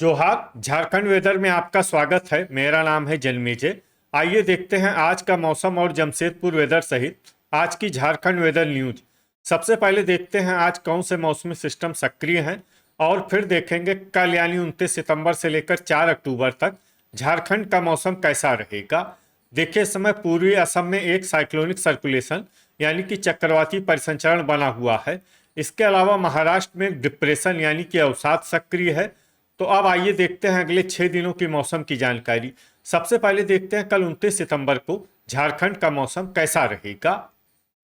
जोहार झारखंड वेदर में आपका स्वागत है। मेरा नाम है जन्मेजय। आइए देखते हैं आज का मौसम और जमशेदपुर वेदर सहित आज की झारखंड वेदर न्यूज। सबसे पहले देखते हैं आज कौन से मौसमी सिस्टम सक्रिय हैं और फिर देखेंगे कल यानी 29 सितंबर से लेकर 4 अक्टूबर तक झारखंड का मौसम कैसा रहेगा। देखिए, इस समय पूर्वी असम में एक साइक्लोनिक सर्कुलेशन यानी कि चक्रवाती परिसंचरण बना हुआ है। इसके अलावा महाराष्ट्र में एक डिप्रेशन यानी कि अवसाद सक्रिय है। तो अब आइए देखते हैं अगले 6 दिनों की मौसम की जानकारी। सबसे पहले देखते हैं कल 29 सितंबर को झारखंड का मौसम कैसा रहेगा।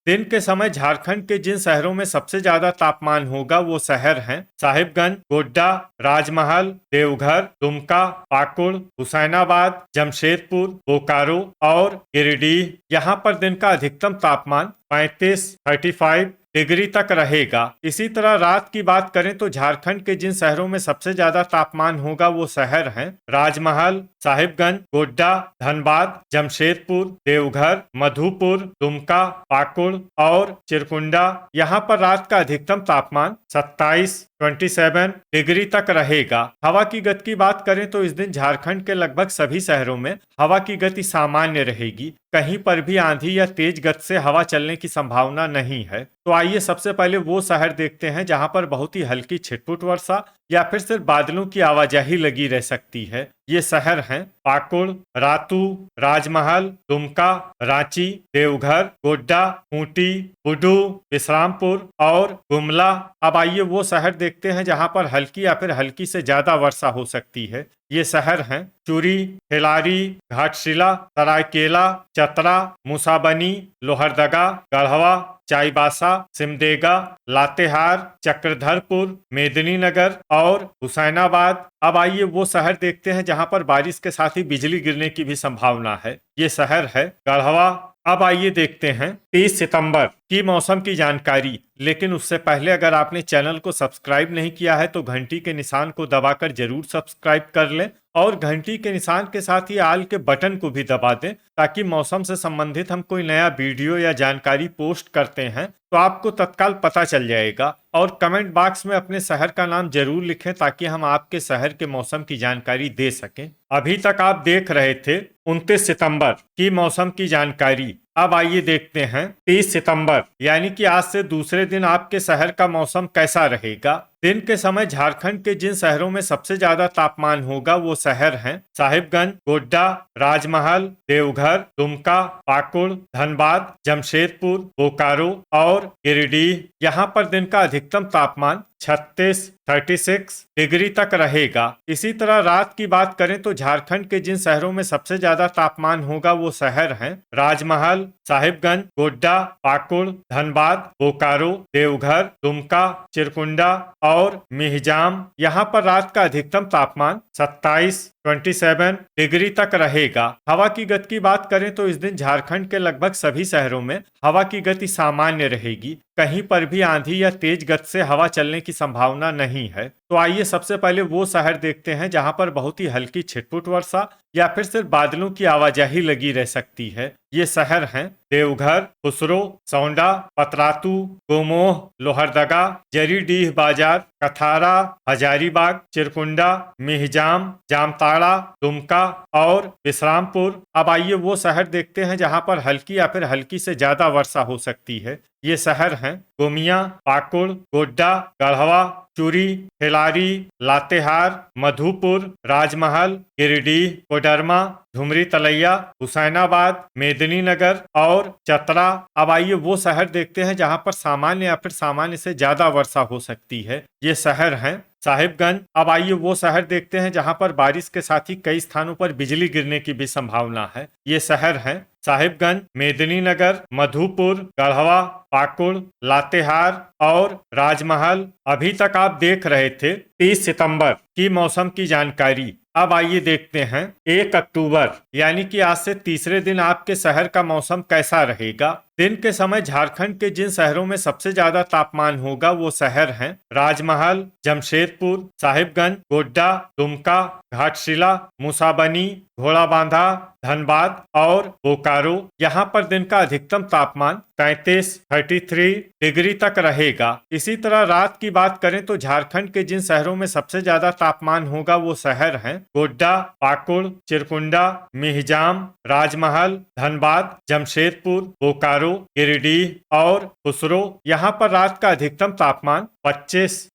दिन के समय झारखंड के जिन शहरों में सबसे ज्यादा तापमान होगा वो शहर हैं साहिबगंज, गोड्डा, राजमहल, देवघर, दुमका, पाकुड़, हुसैनाबाद, जमशेदपुर, बोकारो और गिरिडीह। यहाँ पर दिन का अधिकतम तापमान 35 डिग्री तक रहेगा। इसी तरह रात की बात करें तो झारखंड के जिन शहरों में सबसे ज्यादा तापमान होगा वो शहर हैं राजमहल, साहिबगंज, गोड्डा, धनबाद, जमशेदपुर, देवघर, मधुपुर, दुमका, पाकुड़ और चिरकुंडा। यहाँ पर रात का अधिकतम तापमान 27 डिग्री तक रहेगा। हवा की गति की बात करें तो इस दिन झारखंड के लगभग सभी शहरों में हवा की गति सामान्य रहेगी। कहीं पर भी आंधी या तेज गति से हवा चलने की संभावना नहीं है। तो आइए सबसे पहले वो शहर देखते हैं जहां पर बहुत ही हल्की छिटपुट वर्षा या फिर सिर्फ बादलों की आवाजाही लगी रह सकती है। ये शहर हैं पाकुड़, रातू, राजमहल, दुमका, रांची, देवघर, गोड्डा, खूंटी, बुडू, विश्रामपुर और गुमला। अब आइए वो शहर देखते हैं जहां पर हल्की या फिर हल्की से ज्यादा वर्षा हो सकती है। ये शहर हैं चुरी, खिलारी, घाटशिला, सरायकेला, चतरा, मूसाबनी, लोहरदगा, गढ़वा, चाईबासा, सिमडेगा, लातेहार, चक्रधरपुर, मेदिनीनगर और हुसैनाबाद। अब आइए वो शहर देखते हैं जहां पर बारिश के साथ ही बिजली गिरने की भी संभावना है। ये शहर है गढ़वा। अब आइए देखते हैं 30 सितंबर की मौसम की जानकारी। लेकिन उससे पहले अगर आपने चैनल को सब्सक्राइब नहीं किया है तो घंटी के निशान को दबाकर जरूर सब्सक्राइब कर लें और घंटी के निशान के साथ ही आल के बटन को भी दबा दें ताकि मौसम से संबंधित हम कोई नया वीडियो या जानकारी पोस्ट करते हैं तो आपको तत्काल पता चल जाएगा। और कमेंट बॉक्स में अपने शहर का नाम जरूर लिखें ताकि हम आपके शहर के मौसम की जानकारी दे सकें। अभी तक आप देख रहे थे 29 सितंबर की मौसम की जानकारी। अब आइए देखते हैं 30 सितंबर यानी कि आज से दूसरे दिन आपके शहर का मौसम कैसा रहेगा। दिन के समय झारखंड के जिन शहरों में सबसे ज्यादा तापमान होगा वो शहर हैं साहिबगंज, गोड्डा, राजमहल, देवघर, दुमका, पाकुड़, धनबाद, जमशेदपुर, बोकारो और गिरिडीह। यहाँ पर दिन का अधिकतम तापमान 36 डिग्री तक रहेगा। इसी तरह रात की बात करें तो झारखंड के जिन शहरों में सबसे ज्यादा तापमान होगा वो शहर हैं राजमहल, साहिबगंज, गोड्डा, पाकुड़, धनबाद, बोकारो, देवघर, दुमका, चिरकुंडा और मिहिजाम। यहाँ पर रात का अधिकतम तापमान 27 डिग्री तक रहेगा। हवा की गति की बात करें तो इस दिन झारखंड के लगभग सभी शहरों में हवा की गति सामान्य रहेगी। कहीं पर भी आंधी या तेज गति से हवा चलने की संभावना नहीं है। तो आइए सबसे पहले वो शहर देखते हैं जहां पर बहुत ही हल्की छिटपुट वर्षा या फिर सिर्फ बादलों की आवाजाही लगी रह सकती है। ये शहर हैं देवघर, खुसरो, सौंडा, पतरातू, गोमोह, लोहरदगा, जरीडीह बाजार, कथारा, हजारीबाग, चिरकुंडा, मिहिजाम, जामताड़ा, दुमका और विश्रामपुर। अब आइए वो शहर देखते हैं जहां पर हल्की या फिर हल्की से ज्यादा वर्षा हो सकती है। ये शहर हैं गोमिया, पाकुड़, गोड्डा, गढ़वा, चुरी, खिलारी, लातेहार, मधुपुर, राजमहल, गिरिडीह, कोडरमा, धुमरी तलैया, हुसैनाबाद, मेदिनीनगर और चतरा। अब आइए वो शहर देखते हैं जहां पर सामान्य या फिर सामान्य से ज्यादा वर्षा हो सकती है। ये शहर हैं साहिबगंज। अब आइए वो शहर देखते हैं जहां पर बारिश के साथ ही कई स्थानों पर बिजली गिरने की भी संभावना है। ये शहर हैं साहिबगंज, मेदिनीनगर, मधुपुर, गढ़वा, पाकुड़, लातेहार और राजमहल। अभी तक आप देख रहे थे 30 सितंबर की मौसम की जानकारी। अब आइए देखते हैं 1 अक्टूबर यानी कि आज से तीसरे दिन आपके शहर का मौसम कैसा रहेगा। दिन के समय झारखंड के जिन शहरों में सबसे ज्यादा तापमान होगा वो शहर हैं राजमहल, जमशेदपुर, साहिबगंज, गोड्डा, दुमका, घाटशिला, मुसाबनी, घोड़ाबांधा, धनबाद और बोकारो। यहाँ पर दिन का अधिकतम तापमान 33 डिग्री तक रहेगा। इसी तरह रात की बात करें तो झारखंड के जिन शहरों में सबसे ज्यादा तापमान होगा वो शहर हैं गोड्डा, पाकुड़, चिरकुंडा, मिहिजाम, राजमहल, धनबाद, जमशेदपुर, बोकारो, गिरिडीह और खुसरो। यहाँ पर रात का अधिकतम तापमान 25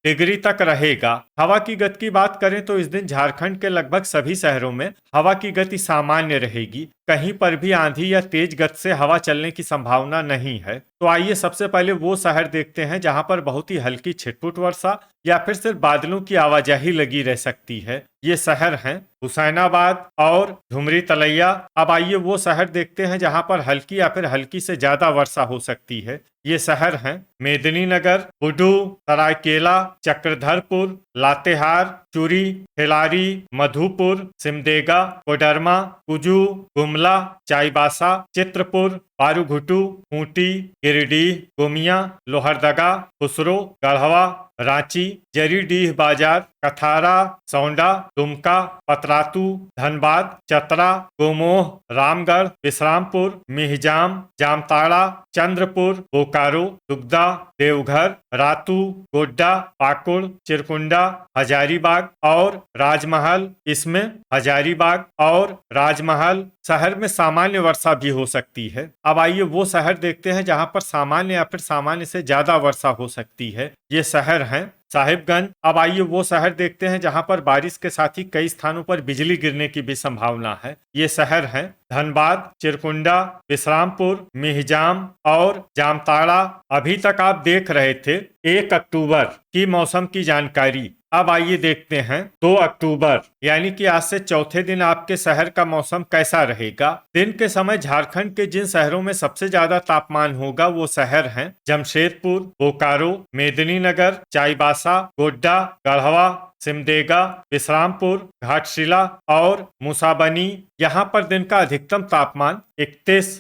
डिग्री तक रहेगा। हवा की गति की बात करें तो इस दिन झारखंड के लगभग सभी शहरों में हवा की गति सामान्य रहेगी। कहीं पर भी आंधी या तेज गति से हवा चलने की संभावना नहीं है। तो आइए सबसे पहले वो शहर देखते हैं जहां पर बहुत ही हल्की छिटपुट वर्षा या फिर सिर्फ बादलों की आवाजाही लगी रह सकती है। ये शहर हैं हुसैनाबाद और झुमरी तलैया। अब आइए वो शहर देखते हैं जहां पर हल्की या फिर हल्की से ज्यादा वर्षा हो सकती है। ये शहर हैं मेदिनीनगर, बुडू, सरायकेला, चक्रधरपुर, लातेहार, चुरी, खिलारी, मधुपुर, सिमदेगा, कोडरमा, कुजू, गुमला, चाईबासा, चित्रपुर, पारूघुटू, खूंटी, गिरिडीह, गोमिया, लोहरदगा, खुसरो, गढ़वा, रांची, जरीडीह बाजार, कथारा, सौंडा, दुमका, पतरातू, धनबाद, चतरा, गोमोह, रामगढ़, विश्रामपुर, मिहिजाम, जामताड़ा, चंद्रपुर, बोकारो, दुगदा, देवघर, रातू, गोड्डा, पाकुड़, चिरकुंडा, हजारीबाग और राजमहल। इसमें हजारीबाग और राजमहल शहर में सामान्य वर्षा भी हो सकती है। अब आइए वो शहर देखते हैं जहां पर सामान्य या फिर सामान्य से ज्यादा वर्षा हो सकती है। ये शहर हैं साहिबगंज। अब आइए वो शहर देखते हैं जहां पर बारिश के साथ ही कई स्थानों पर बिजली गिरने की भी संभावना है। ये शहर हैं धनबाद, चिरकुंडा, विश्रामपुर, मिहिजाम और जामताड़ा। अभी तक आप देख रहे थे 1 अक्टूबर की मौसम की जानकारी। अब आइए देखते हैं 2 अक्टूबर यानी कि आज से चौथे दिन आपके शहर का मौसम कैसा रहेगा। दिन के समय झारखंड के जिन शहरों में सबसे ज्यादा तापमान होगा वो शहर हैं जमशेदपुर, बोकारो, मेदिनीनगर, चाईबासा, गोड्डा, गढ़वा, सिमदेगा, विश्रामपुर, घाटशिला और मुसाबनी। यहाँ पर दिन का अधिकतम तापमान 31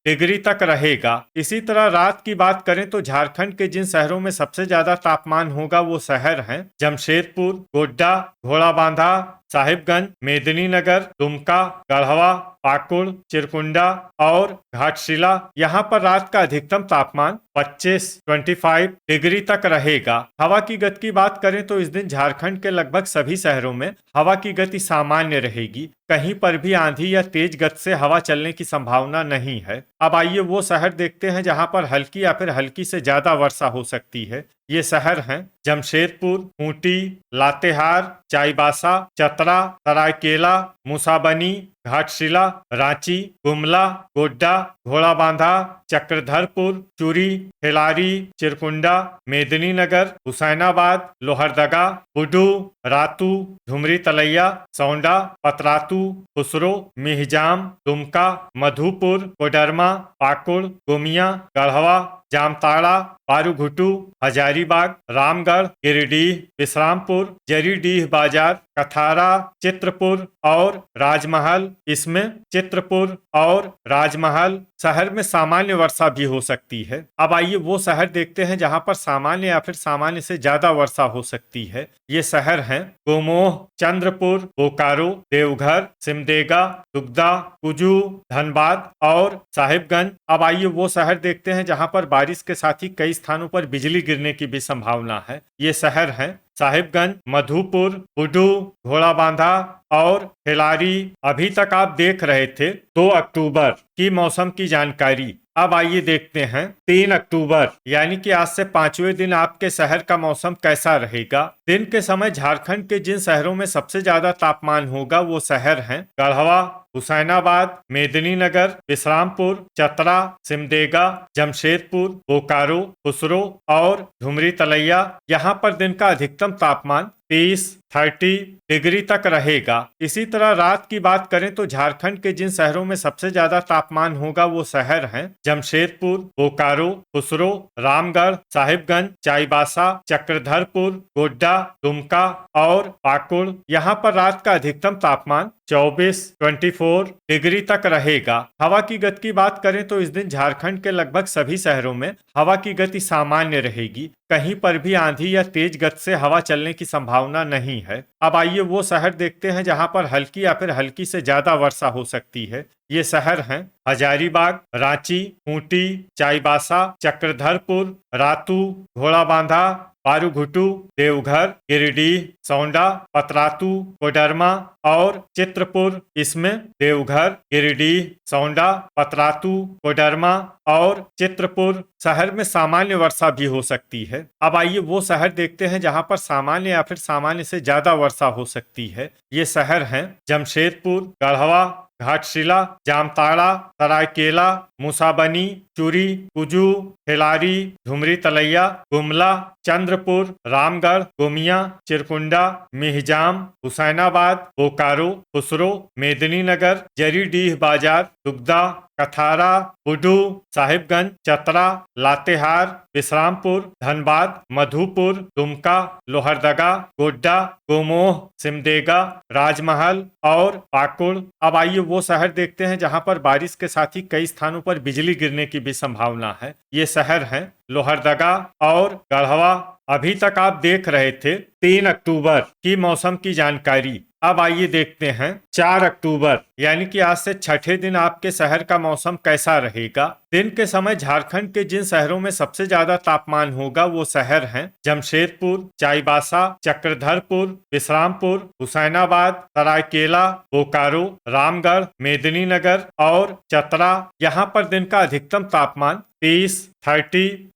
डिग्री तक रहेगा। इसी तरह रात की बात करें तो झारखंड के जिन शहरों में सबसे ज्यादा तापमान होगा वो शहर हैं जमशेदपुर, गोड्डा, घोड़ाबांधा, साहिबगंज, मेदिनीनगर, दुमका, गढ़वा, पाकुड़, चिरकुंडा और घाटशिला। यहाँ पर रात का अधिकतम तापमान 25 डिग्री तक रहेगा। हवा की गति की बात करें तो इस दिन झारखंड के लगभग सभी शहरों में हवा की गति सामान्य रहेगी। कहीं पर भी आंधी या तेज गति से हवा चलने की संभावना नहीं है। अब आइए वो शहर देखते हैं जहां पर हल्की या फिर हल्की से ज्यादा वर्षा हो सकती है। ये शहर हैं जमशेदपुर, खूंटी, लातेहार, चाईबासा, चतरा, सरायकेला, मुसाबनी, घाटशिला, रांची, गुमला, गोड्डा, घोड़ाबांधा, चक्रधरपुर, चुरी, खिलारी, चिरकुंडा, मेदिनीनगर, हुसैनाबाद, लोहरदगा, बुडू, रातू, झुमरी तलैया, सौंडा, पतरातू, खुसरो, मिहिजाम, दुमका, मधुपुर, कोडरमा, पाकुड़, गोमिया, गढ़वा, जामताड़ा, पारूघुटू, हजारीबाग, रामगढ़, गिरिडीह, विश्रामपुर, जरीडीह बाजार, कथारा, चित्रपुर और राजमहल। इसमें चित्रपुर और राजमहल शहर में सामान्य वर्षा भी हो सकती है। अब आइए वो शहर देखते हैं जहां पर सामान्य या फिर सामान्य से ज्यादा वर्षा हो सकती है। ये शहर हैं गोमोह, चंद्रपुर, बोकारो, देवघर, सिमदेगा, दुगदा, कुजू, धनबाद और साहिबगंज। अब आइए वो शहर देखते हैं जहां पर बारिश के साथ ही कई स्थानों पर बिजली गिरने की भी संभावना है। ये शहर हैं साहिबगंज, मधुपुर, बुडू, घोड़ाबांधा और खिलारी। अभी तक आप देख रहे थे 2 अक्टूबर की मौसम की जानकारी। अब आइए देखते हैं 3 अक्टूबर यानी कि आज से 5वें दिन आपके शहर का मौसम कैसा रहेगा। दिन के समय झारखंड के जिन शहरों में सबसे ज्यादा तापमान होगा वो शहर हैं गढ़वा, हुसैनाबाद, मेदिनीनगर, विश्रामपुर, चतरा, सिमदेगा, जमशेदपुर, बोकारो, खुसरो और झुमरी तलैया। यहाँ पर दिन का अधिकतम तापमान 30 डिग्री तक रहेगा। इसी तरह रात की बात करें तो झारखंड के जिन शहरों में सबसे ज्यादा तापमान होगा वो शहर हैं जमशेदपुर, बोकारो, खुसरो, रामगढ़, साहिबगंज, चाईबासा, चक्रधरपुर, गोड्डा, दुमका और पाकुड़। यहाँ पर रात का अधिकतम तापमान 24 डिग्री तक रहेगा। हवा की गति की बात करें तो इस दिन झारखंड के लगभग सभी शहरों में हवा की गति सामान्य रहेगी। कहीं पर भी आंधी या तेज गति से हवा चलने की संभावना नहीं है। अब आइए वो शहर देखते हैं जहां पर हल्की या फिर हल्की से ज्यादा वर्षा हो सकती है। ये शहर हैं हजारीबाग, रांची, खूंटी, चाईबासा, चक्रधरपुर, रातू, घोड़ाबांधा, पारूघुटू, देवघर, गिरिडीह, सौंडा, पतरातू, कोडरमा और चित्रपुर। इसमें देवघर, गिरिडीह, सौंडा, पतरातू, कोडरमा और चित्रपुर शहर में सामान्य वर्षा भी हो सकती है। अब आइए वो शहर देखते हैं जहां पर सामान्य या फिर सामान्य से ज्यादा वर्षा हो सकती है। ये शहर हैं जमशेदपुर, गढ़वा, घाटशिला, जामताड़ा, सरायकेला, मूसाबनी, चूरी, कुजू, खिलारी, झुमरी तलैया, गुमला, चंद्रपुर, रामगढ़, गोमिया, चिरकुंडा, मिहिजाम, हुसैनाबाद, बोकारो, खुसरो, मेदिनीनगर, जरीडीह बाजार, दुगदा, कथारा, बुडू, साहिबगंज, चतरा, लातेहार, विश्रामपुर, धनबाद, मधुपुर, दुमका, लोहरदगा, गोड्डा, गोमोह, सिमडेगा, राजमहल और पाकुड़। अब आइए वो शहर देखते हैं जहां पर बारिश के साथ ही कई स्थानों पर बिजली गिरने की भी संभावना है। ये शहर हैं लोहरदगा और गढ़वा। अभी तक आप देख रहे थे 3 अक्टूबर की मौसम की जानकारी। अब आइए देखते हैं 4 अक्टूबर यानी कि आज से छठे दिन आपके शहर का मौसम कैसा रहेगा। दिन के समय झारखंड के जिन शहरों में सबसे ज्यादा तापमान होगा वो शहर हैं जमशेदपुर, चाईबासा, चक्रधरपुर, विश्रामपुर, हुसैनाबाद, सरायकेला, बोकारो, रामगढ़, मेदिनीनगर और चतरा। यहाँ पर दिन का अधिकतम तापमान 30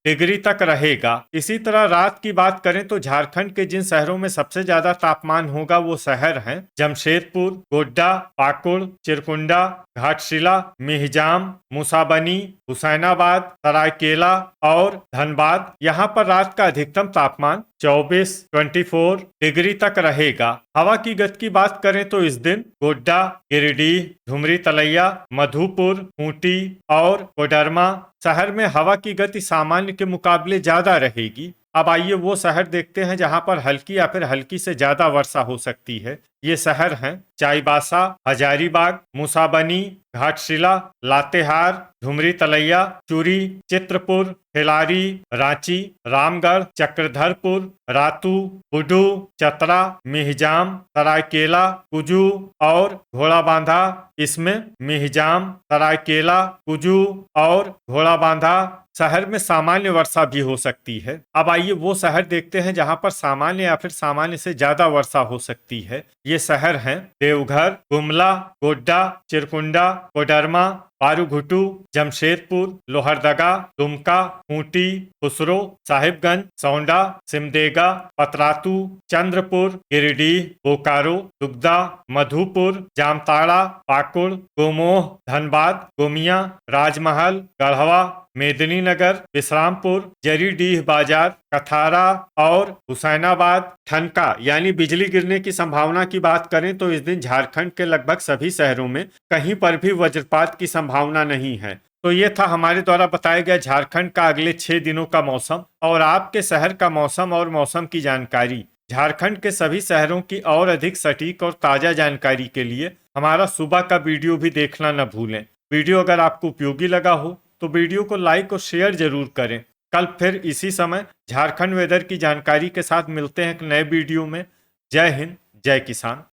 डिग्री तक रहेगा। इसी तरह रात की बात करें तो झारखंड के जिन शहरों में सबसे ज्यादा तापमान होगा वो शहर हैं जमशेदपुर, गोड्डा, पाकुड़, चिरकुंडा, घाटशिला, मिहिजाम, मूसाबनी, हुसैनाबाद, सरायकेला और धनबाद। यहाँ पर रात का अधिकतम तापमान 24 डिग्री तक रहेगा। हवा की गति की बात करें तो इस दिन गोड्डा, गिरिडीह, झुमरी तलैया, मधुपुर, खूंटी और कोडरमा शहर में हवा की गति सामान्य के मुकाबले ज्यादा रहेगी। अब आइए वो शहर देखते हैं जहां पर हल्की या फिर हल्की से ज्यादा वर्षा हो सकती है। ये शहर हैं चाईबासा, हजारीबाग, मूसाबनी, घाटशिला, लातेहार, झुमरी तलैया, चूरी, चित्रपुर, खिलारी, रांची, रामगढ़, चक्रधरपुर, रातू, बुडू, चतरा, मिहिजाम, सरायकेला, कुजू और घोड़ाबांधा। इसमें मिहिजाम, सरायकेला, कुजू और घोड़ाबांधा शहर में सामान्य वर्षा भी हो सकती है। अब आइए वो शहर देखते हैं जहां पर सामान्य या फिर सामान्य से ज्यादा वर्षा हो सकती है। ये शहर हैं देवघर, गुमला, गोड्डा, चिरकुंडा, कोडरमा, पारूघुटू, जमशेदपुर, लोहरदगा, दुमका, खूंटी, खुसरो, साहिबगंज, सौंडा, सिमडेगा, पतरातू, चंद्रपुर, गिरिडीह, बोकारो, दुगदा, मधुपुर, जामताड़ा, पाकुड़, गोमोह, धनबाद, गोमिया, राजमहल, गढ़वा, मेदिनीनगर, विश्रामपुर, जरीडीह बाजार, कथारा और हुसैनाबाद। ठनका यानी बिजली गिरने की संभावना की बात करें तो इस दिन झारखंड के लगभग सभी शहरों में कहीं पर भी वज्रपात की संभावना नहीं है। तो ये था हमारे द्वारा बताया गया झारखंड का अगले 6 दिनों का मौसम और आपके शहर का मौसम और मौसम की जानकारी। झारखंड के सभी शहरों की और अधिक सटीक और ताजा जानकारी के लिए हमारा सुबह का वीडियो भी देखना न भूलें। वीडियो अगर आपको उपयोगी लगा हो तो वीडियो को लाइक और शेयर जरूर करें। कल फिर इसी समय झारखंड वेदर की जानकारी के साथ मिलते हैं एक नए वीडियो में। जय हिंद, जय किसान।